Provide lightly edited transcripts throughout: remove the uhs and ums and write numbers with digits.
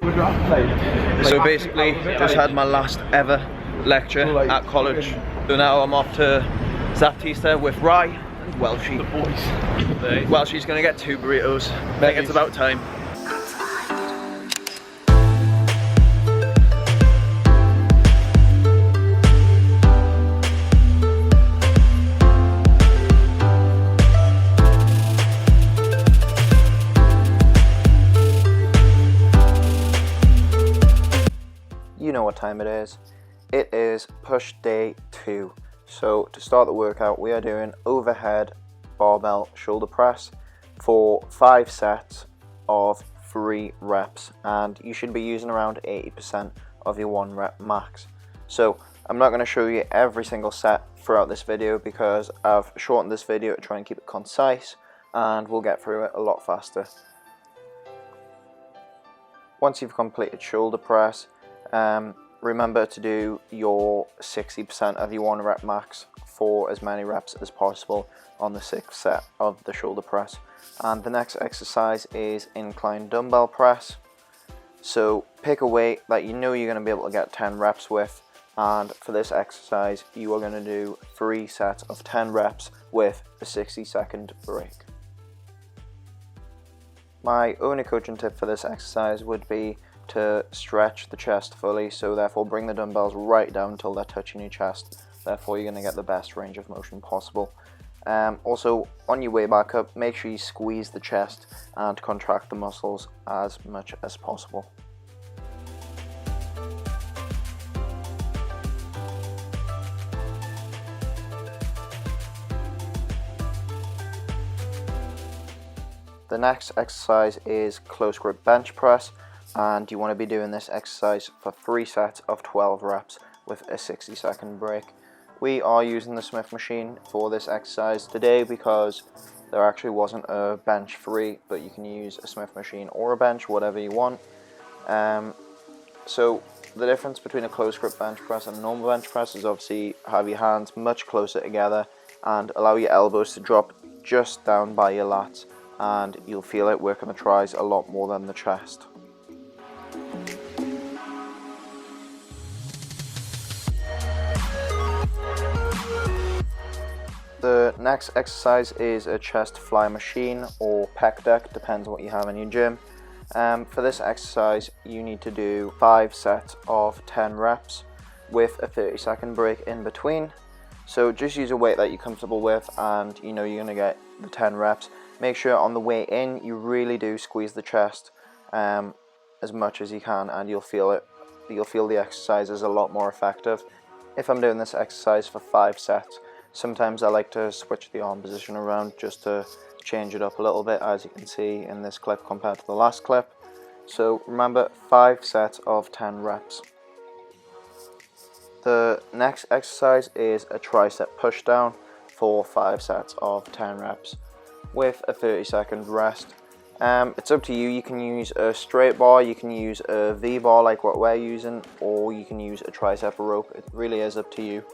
So basically, just had my last ever lecture at college. So now I'm off to Zaptista with Rye and Welshie. Welshie's gonna get 2 burritos. I think it's about time. You know what time it is. It is push day 2. So to start the workout, we are doing overhead barbell shoulder press for 5 sets of 3 reps, and you should be using around 80% of your 1 rep max. So I'm not going to show you every single set throughout this video because I've shortened this video to try and keep it concise, and we'll get through it a lot faster. Once you've completed shoulder press, remember to do your 60% of your 1 rep max for as many reps as possible on the 6th set of the shoulder press. And the next exercise is incline dumbbell press. So pick a weight that you know you're going to be able to get 10 reps with, and for this exercise you are going to do 3 sets of 10 reps with a 60-second break. My only coaching tip for this exercise would be to stretch the chest fully, so therefore bring the dumbbells right down until they're touching your chest. Therefore you're going to get the best range of motion possible. Also, on your way back up, make sure you squeeze the chest and contract the muscles as much as possible. The next exercise is close grip bench press, and you want to be doing this exercise for 3 sets of 12 reps with a 60-second break. We are using the Smith machine for this exercise today because there actually wasn't a bench free, but you can use a Smith machine or a bench, whatever you want. So the difference between a close grip bench press and a normal bench press is obviously have your hands much closer together and allow your elbows to drop just down by your lats, and you'll feel it working the tris a lot more than the chest. The next exercise is a chest fly machine or pec deck, depends on what you have in your gym. For this exercise you need to do 5 sets of 10 reps with a 30-second break in between. So just use a weight that you're comfortable with and you know you're going to get the 10 reps. Make sure on the way in you really do squeeze the chest as much as you can, and you'll feel it. You'll feel the exercise is a lot more effective. If I'm doing this exercise for 5 sets, sometimes I like to switch the arm position around just to change it up a little bit, as you can see in this clip compared to the last clip. So remember, 5 sets of 10 reps. The next exercise is a tricep push down for 5 sets of 10 reps with a 30-second rest. It's up to you. You can use a straight bar, you can use a V bar like what we're using, or you can use a tricep rope. It really is up to you.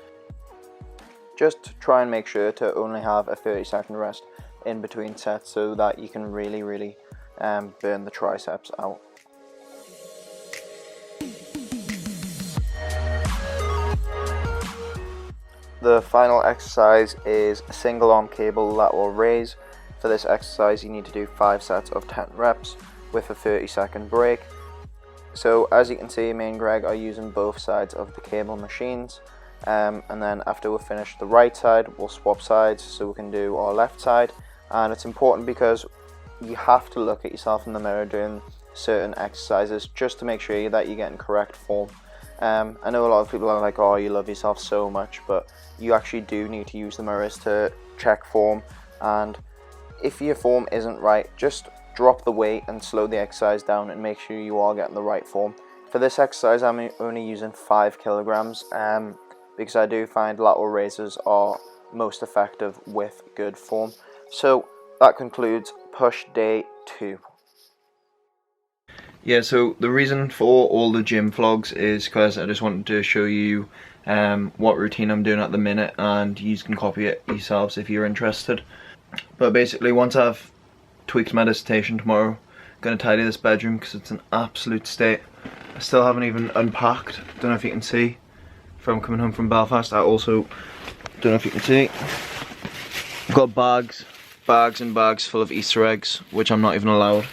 Just try and make sure to only have a 30-second rest in between sets so that you can really burn the triceps out. The final exercise is a single arm cable lateral raise. For this exercise you need to do 5 sets of 10 reps with a 30-second break. So as you can see, me and Greg are using both sides of the cable machines. And then after we've finished the right side, we'll swap sides so we can do our left side. And it's important because you have to look at yourself in the mirror doing certain exercises just to make sure that you're getting correct form. I know a lot of people are like, oh, you love yourself so much, but you actually do need to use the mirrors to check form. And if your form isn't right, just drop the weight and slow the exercise down and make sure you are getting the right form. For this exercise I'm only using 5 kilograms because I do find lateral raises are most effective with good form. So that concludes push day 2. Yeah, so the reason for all the gym vlogs is because I just wanted to show you what routine I'm doing at the minute, and you can copy it yourselves if you're interested. But basically, once I've tweaked my dissertation tomorrow, Gonna tidy this bedroom because it's an absolute state. I still haven't even unpacked. Don't know if you can see from coming home from Belfast. I also don't know if you can see. I've got bags and bags full of Easter eggs, which I'm not even allowed.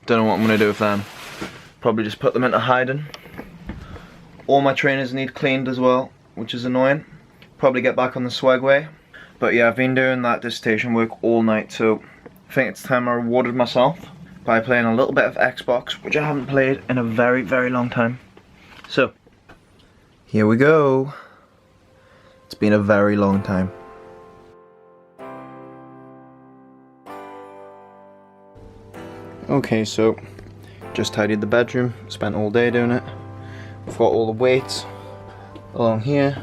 Don't know what I'm gonna do with them. Probably just put them into hiding. All my trainers need cleaned as well, which is annoying. Probably get back on the Swagway. But yeah, I've been doing that dissertation work all night, so I think it's time I rewarded myself by playing a little bit of Xbox, which I haven't played in a very, very long time. So, here we go. It's been a very long time. Okay, so just tidied the bedroom, spent all day doing it. We've got all the weights along here.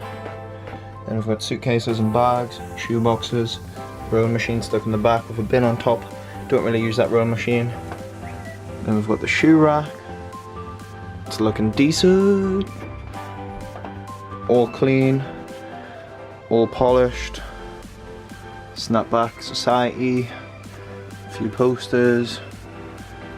Then we've got suitcases and bags, shoe boxes, rowing machine stuck in the back with a bin on top. Don't really use that rowing machine. Then we've got the shoe rack. It's looking decent. All clean, all polished. Snapback Society, a few posters.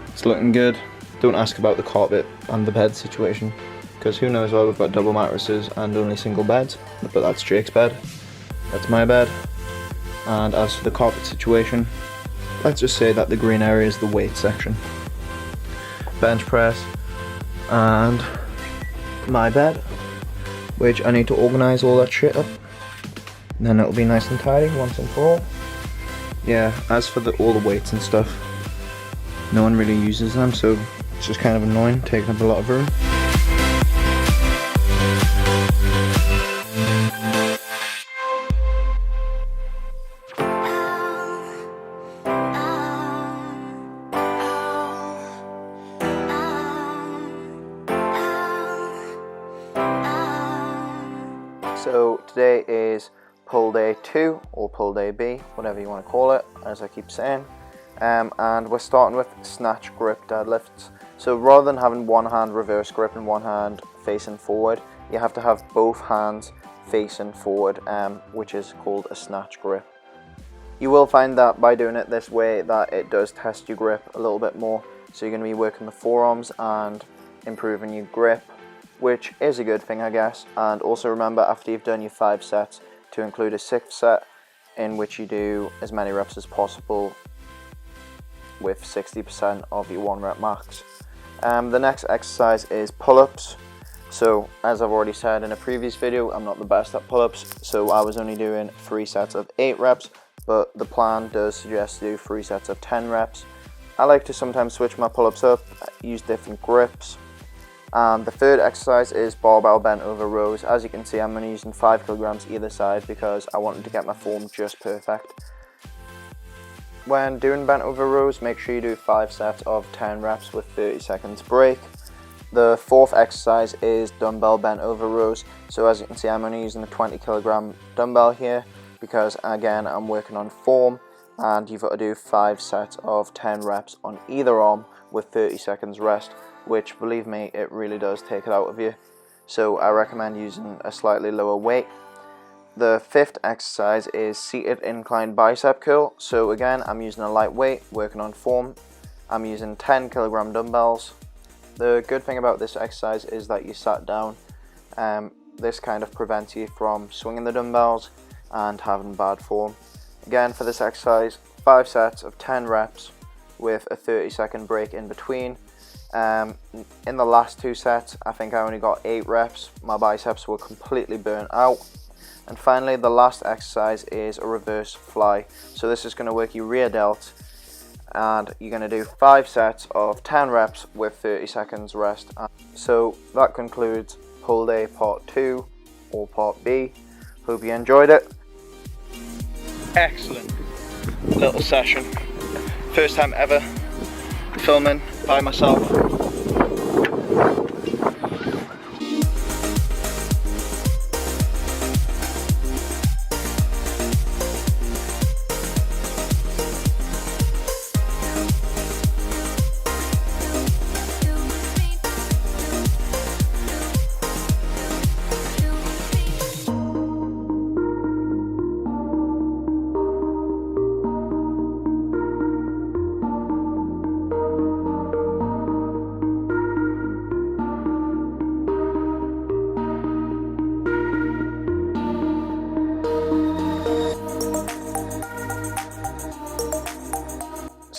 It's looking good. Don't ask about the carpet and the bed situation, because who knows why we've got double mattresses and only single beds. But that's Jake's bed, that's my bed. And as for the carpet situation, let's just say that the green area is the weight section. Bench press and my bed, which I need to organise all that shit up. And then it'll be nice and tidy once and for all. Yeah, as for all the weights and stuff, no one really uses them, so it's just kind of annoying, taking up a lot of room. So today is pull day 2 or pull day B, whatever you want to call it, as I keep saying. And we're starting with snatch grip deadlifts. So rather than having one hand reverse grip and one hand facing forward, you have to have both hands facing forward, which is called a snatch grip. You will find that by doing it this way that it does test your grip a little bit more. So you're going to be working the forearms and improving your grip, which is a good thing, I guess. And also remember, after you've done your 5 sets, to include a 6th set in which you do as many reps as possible with 60% of your 1 rep max. The next exercise is pull-ups. So as I've already said in a previous video, I'm not the best at pull-ups, so I was only doing 3 sets of 8 reps, but the plan does suggest to do 3 sets of 10 reps. I like to sometimes switch my pull-ups up, use different grips. And the third exercise is barbell bent over rows. As you can see, I'm only using 5 kilograms either side because I wanted to get my form just perfect. When doing bent over rows, make sure you do 5 sets of 10 reps with 30 seconds break. The fourth exercise is dumbbell bent over rows. So as you can see, I'm only using a 20 kilogram dumbbell here because again, I'm working on form, and you've got to do 5 sets of 10 reps on either arm with 30 seconds rest, which, believe me, it really does take it out of you. So I recommend using a slightly lower weight. The fifth exercise is seated incline bicep curl. So again, I'm using a light weight, working on form. I'm using 10 kilogram dumbbells. The good thing about this exercise is that you sat down. This kind of prevents you from swinging the dumbbells and having bad form. Again, for this exercise, 5 sets of 10 reps with a 30-second break in between. In the last 2 sets, I think I only got 8 reps. My biceps were completely burnt out. And finally, the last exercise is a reverse fly. So this is going to work your rear delt, and you're going to do 5 sets of 10 reps with 30 seconds rest. So that concludes pull day part 2 or part B. Hope you enjoyed it. Excellent little session. First time ever filming by myself.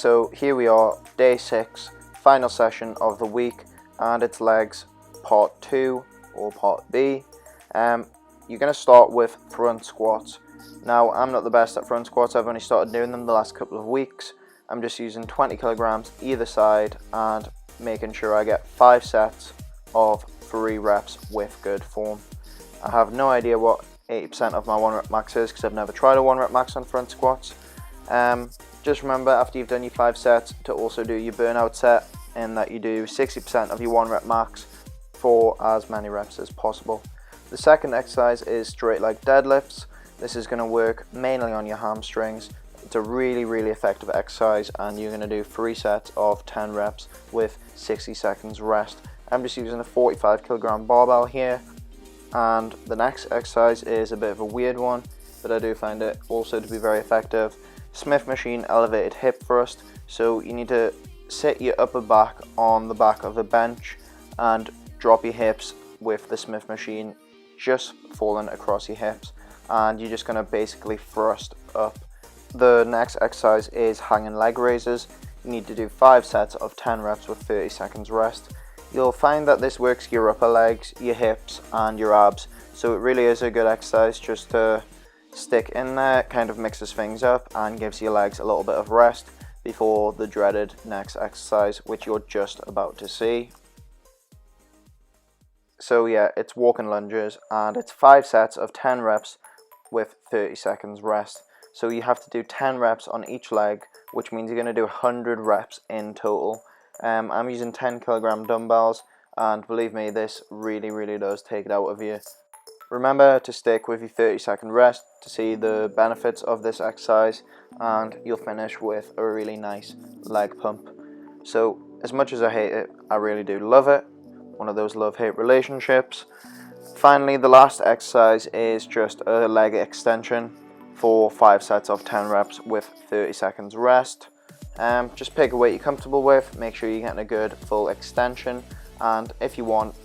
So here we are, day 6, final session of the week, and it's legs part 2 or part B. You're going to start with front squats. Now, I'm not the best at front squats. I've only started doing them the last couple of weeks. I'm just using 20 kilograms either side and making sure I get 5 sets of 3 reps with good form. I have no idea what 80% of my 1 rep max is because I've never tried a 1 rep max on front squats. Just remember, after you've done your 5 sets, to also do your burnout set, in that you do 60% of your 1 rep max for as many reps as possible. The second exercise is straight leg deadlifts. This is going to work mainly on your hamstrings. It's a really effective exercise, and you're going to do 3 sets of 10 reps with 60 seconds rest. I'm just using a 45 kilogram barbell here, and the next exercise is a bit of a weird one, but I do find it also to be very effective. Smith machine elevated hip thrust. So you need to sit your upper back on the back of the bench and drop your hips with the Smith machine just falling across your hips, and you're just going to basically thrust up. The next exercise is hanging leg raises. You need to do 5 sets of 10 reps with 30 seconds rest. You'll find that this works your upper legs, your hips and your abs, so it really is a good exercise just to stick in there. Kind of mixes things up and gives your legs a little bit of rest before the dreaded next exercise, which you're just about to see. So yeah, it's walking lunges, and it's 5 sets of 10 reps with 30 seconds rest. So you have to do 10 reps on each leg, which means you're going to do 100 reps in total. I'm using 10 kilogram dumbbells, and believe me, this really does take it out of you. Remember to stick with your 30-second rest to see the benefits of this exercise, and you'll finish with a really nice leg pump. So as much as I hate it, I really do love it. One of those love-hate relationships. Finally, the last exercise is just a leg extension for 5 sets of 10 reps with 30 seconds rest. Just pick a weight you're comfortable with, make sure you're getting a good full extension, and if you want,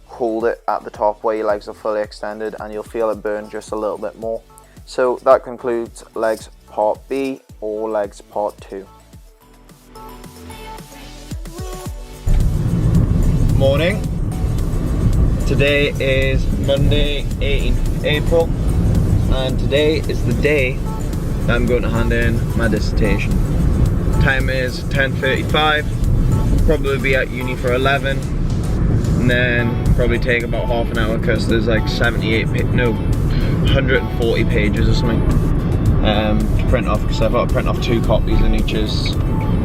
hold it at the top where your legs are fully extended and you'll feel it burn just a little bit more. So that concludes legs part B or legs part 2. Morning. Today is Monday 18th April, and today is the day that I'm going to hand in my dissertation. Time is 10:35, probably be at uni for 11, and then probably take about half an hour because there's like 140 pages or something to print off, because I've got to print off 2 copies and each is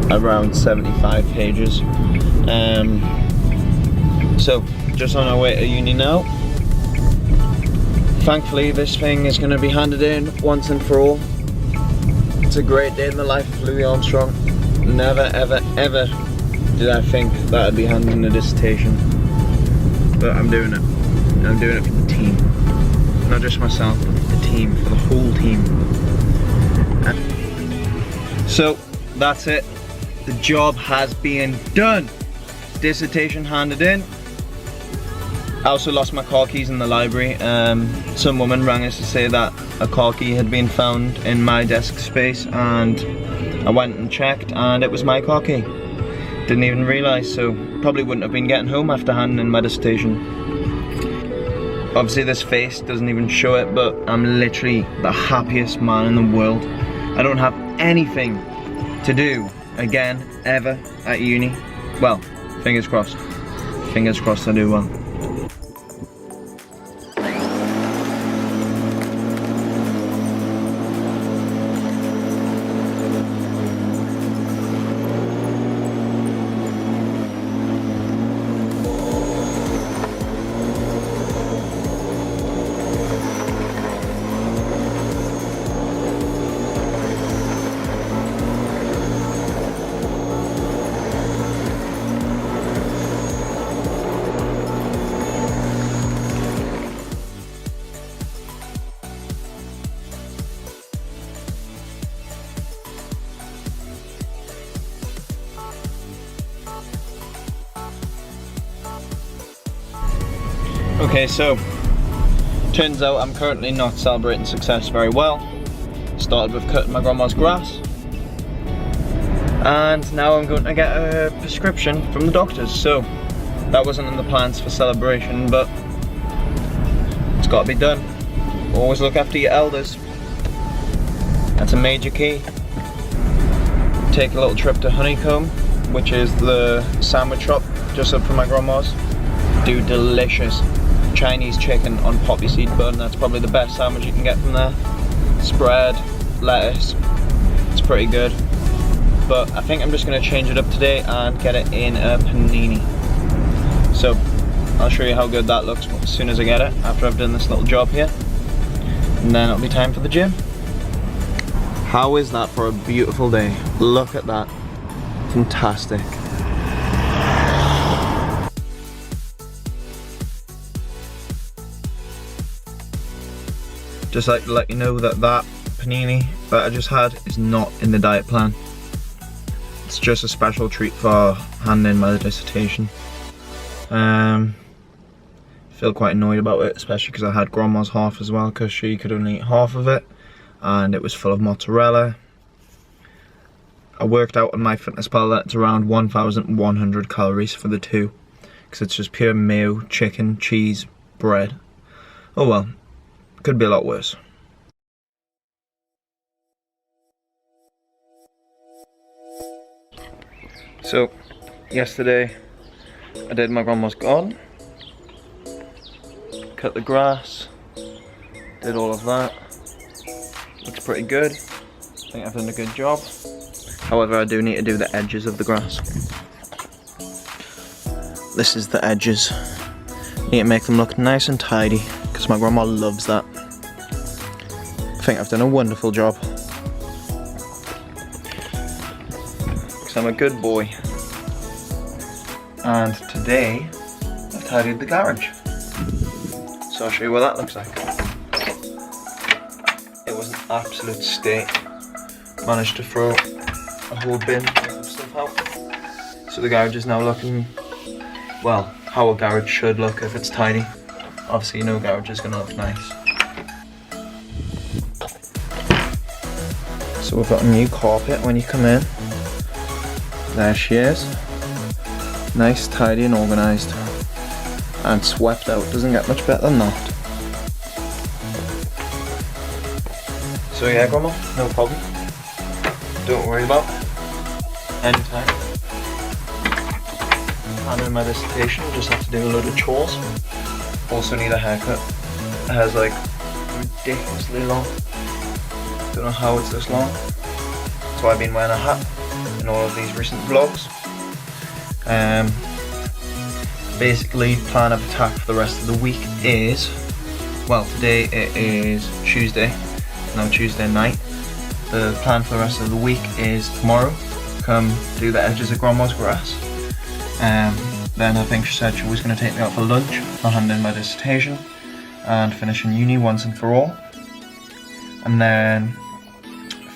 around 75 pages. So just on our way to uni now. Thankfully this thing is going to be handed in once and for all. It's a great day in the life of Louis Armstrong. Never ever did I think that I'd be handing a dissertation, but I'm doing it. I'm doing it for the team, not just myself, but the team, for the whole team. So that's it. The job has been done. Dissertation handed in. I also lost my car keys in the library. Some woman rang us to say that a car key had been found in my desk space, and I went and checked and it was my car key. Didn't even realise, so probably wouldn't have been getting home after handing in my dissertation. Obviously this face doesn't even show it, but I'm literally the happiest man in the world. I don't have anything to do again ever at uni. Well, fingers crossed. Fingers crossed I do well. Okay, so turns out I'm currently not celebrating success very well. Started with cutting my grandma's grass. And now I'm going to get a prescription from the doctors. So that wasn't in the plans for celebration, but it's got to be done. Always look after your elders. That's a major key. Take a little trip to Honeycomb, which is the sandwich shop just up from my grandma's. Do delicious Chinese chicken on poppy seed bun. That's probably the best sandwich you can get from there. Spread, lettuce, it's pretty good. But I think I'm just going to change it up today and get it in a panini. So I'll show you how good that looks as soon as I get it, after I've done this little job here. And then it'll be time for the gym. How is that for a beautiful day? Look at that. Fantastic. Just like to let you know that that panini that I just had is not in the diet plan. It's just a special treat for handing in my dissertation. Feel quite annoyed about it, especially because I had grandma's half as well, because she could only eat half of it and it was full of mozzarella. I worked out on my fitness pal that it's around 1,100 calories for the two, because it's just pure mayo, chicken, cheese, bread. Oh well, could be a lot worse. So yesterday I did my grandma's garden, cut the grass, did all of that. Looks pretty good. I think I've done a good job. However, I do need to do the edges of the grass. This is the edges. Need to make them look nice and tidy, because my grandma loves that. I think I've done a wonderful job. Because I'm a good boy. And today, I've tidied the garage. So I'll show you what that looks like. It was an absolute state. Managed to throw a whole bin of stuff out. So the garage is now looking, well, how a garage should look if it's tidy. Obviously no garage is going to look nice. So we've got a new carpet when you come in. There she is. Nice, tidy and organised. And swept out. Doesn't get much better than that. So yeah, grandma, no problem. Don't worry about it. Anytime. I'm in my dissertation, just have to do a load of chores. Also need a haircut. It has like ridiculously long. Don't know how it's this long. That's why I've been wearing a hat in all of these recent vlogs. Basically, plan of attack for the rest of the week is, well, today it is Tuesday, now Tuesday night. The plan for the rest of the week is tomorrow, come do the edges of grandma's grass. Then I think she said she was going to take me out for lunch. I'll hand in my dissertation and finish in uni once and for all. And then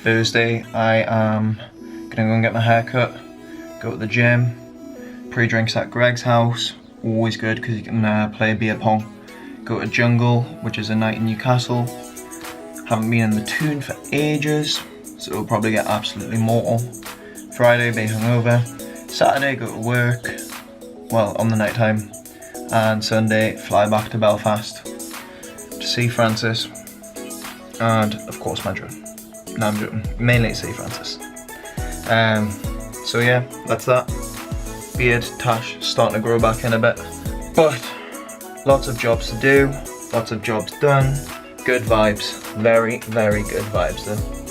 Thursday I am going to go and get my hair cut, go to the gym, pre-drinks at Greg's house, always good because you can play beer pong. Go to Jungle, which is a night in Newcastle. Haven't been in the Toon for ages, so it'll probably get absolutely mortal. Friday, be hungover. Saturday, go to work, well, on the night time. And Sunday, fly back to Belfast to see Francis. And, of course, my drone. No, I'm joking. Mainly to see Francis. So yeah, that's that. Beard, tash, starting to grow back in a bit. But, lots of jobs to do, lots of jobs done. Good vibes. Very, very good vibes though.